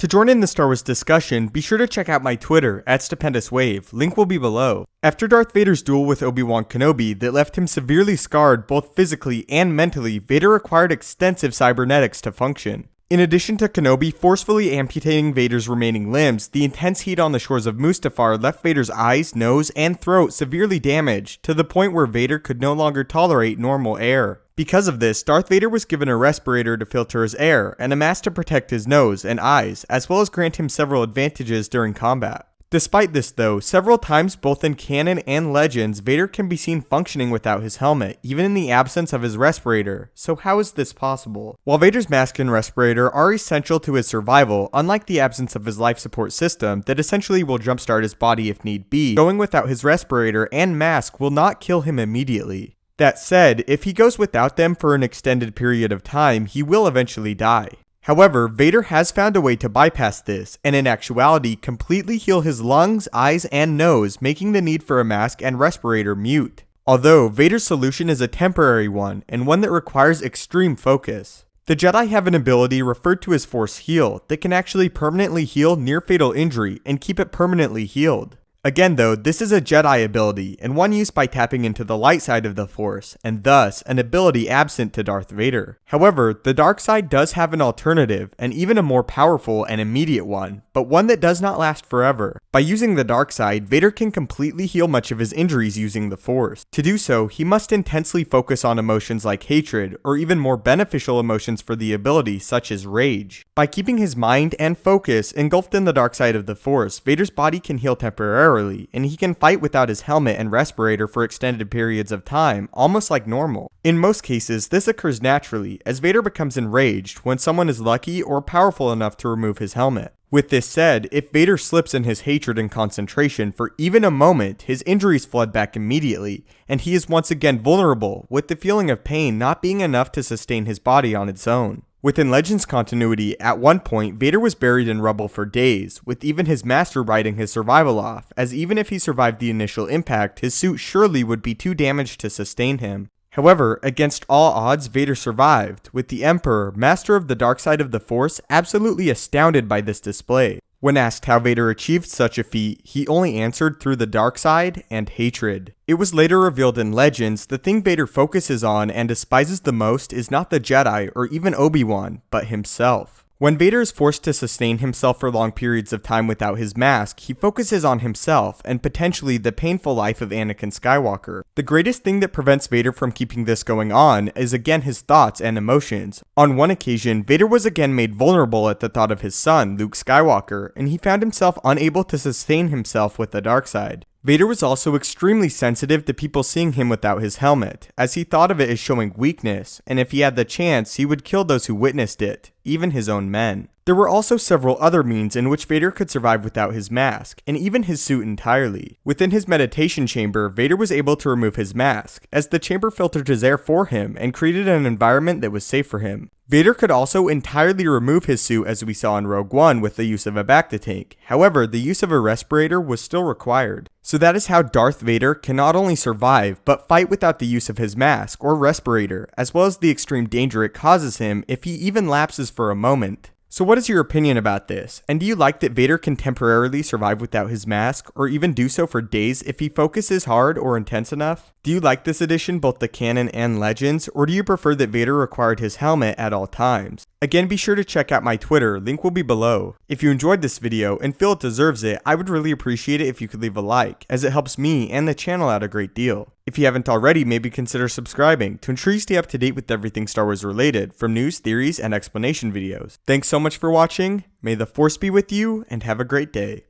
To join in the Star Wars discussion, be sure to check out my Twitter, @Stupendous Wave, link will be below. After Darth Vader's duel with Obi-Wan Kenobi that left him severely scarred both physically and mentally, Vader acquired extensive cybernetics to function. In addition to Kenobi forcefully amputating Vader's remaining limbs, the intense heat on the shores of Mustafar left Vader's eyes, nose, and throat severely damaged, to the point where Vader could no longer tolerate normal air. Because of this, Darth Vader was given a respirator to filter his air, and a mask to protect his nose and eyes, as well as grant him several advantages during combat. Despite this though, several times both in canon and legends, Vader can be seen functioning without his helmet, even in the absence of his respirator. So how is this possible? While Vader's mask and respirator are essential to his survival, unlike the absence of his life support system that essentially will jumpstart his body if need be, going without his respirator and mask will not kill him immediately. That said, if he goes without them for an extended period of time, he will eventually die. However, Vader has found a way to bypass this, and in actuality, completely heal his lungs, eyes, and nose, making the need for a mask and respirator mute. Although, Vader's solution is a temporary one, and one that requires extreme focus. The Jedi have an ability referred to as Force Heal that can actually permanently heal near-fatal injury and keep it permanently healed. Again though, this is a Jedi ability, and one used by tapping into the light side of the Force, and thus, an ability absent to Darth Vader. However, the dark side does have an alternative, and even a more powerful and immediate one, but one that does not last forever. By using the dark side, Vader can completely heal much of his injuries using the Force. To do so, he must intensely focus on emotions like hatred, or even more beneficial emotions for the ability, such as rage. By keeping his mind and focus engulfed in the dark side of the Force, Vader's body can heal temporarily, and he can fight without his helmet and respirator for extended periods of time, almost like normal. In most cases, this occurs naturally, as Vader becomes enraged when someone is lucky or powerful enough to remove his helmet. With this said, if Vader slips in his hatred and concentration for even a moment, his injuries flood back immediately, and he is once again vulnerable, with the feeling of pain not being enough to sustain his body on its own. Within Legends continuity, at one point, Vader was buried in rubble for days, with even his master writing his survival off, as even if he survived the initial impact, his suit surely would be too damaged to sustain him. However, against all odds, Vader survived, with the Emperor, master of the dark side of the Force, absolutely astounded by this display. When asked how Vader achieved such a feat, he only answered through the dark side and hatred. It was later revealed in Legends, the thing Vader focuses on and despises the most is not the Jedi or even Obi-Wan, but himself. When Vader is forced to sustain himself for long periods of time without his mask, he focuses on himself and potentially the painful life of Anakin Skywalker. The greatest thing that prevents Vader from keeping this going on is again his thoughts and emotions. On one occasion, Vader was again made vulnerable at the thought of his son, Luke Skywalker, and he found himself unable to sustain himself with the dark side. Vader was also extremely sensitive to people seeing him without his helmet, as he thought of it as showing weakness, and if he had the chance, he would kill those who witnessed it, even his own men. There were also several other means in which Vader could survive without his mask, and even his suit entirely. Within his meditation chamber, Vader was able to remove his mask, as the chamber filtered his air for him and created an environment that was safe for him. Vader could also entirely remove his suit as we saw in Rogue One with the use of a bacta tank. However, the use of a respirator was still required. So that is how Darth Vader can not only survive, but fight without the use of his mask or respirator, as well as the extreme danger it causes him if he even lapses for a moment. So what is your opinion about this? And do you like that Vader can temporarily survive without his mask, or even do so for days if he focuses hard or intense enough? Do you like this edition, both the canon and legends, or do you prefer that Vader required his helmet at all times? Again, be sure to check out my Twitter, link will be below. If you enjoyed this video and feel it deserves it, I would really appreciate it if you could leave a like, as it helps me and the channel out a great deal. If you haven't already, maybe consider subscribing to ensure you stay up to date with everything Star Wars related, from news, theories, and explanation videos. Thanks so much for watching, may the Force be with you, and have a great day.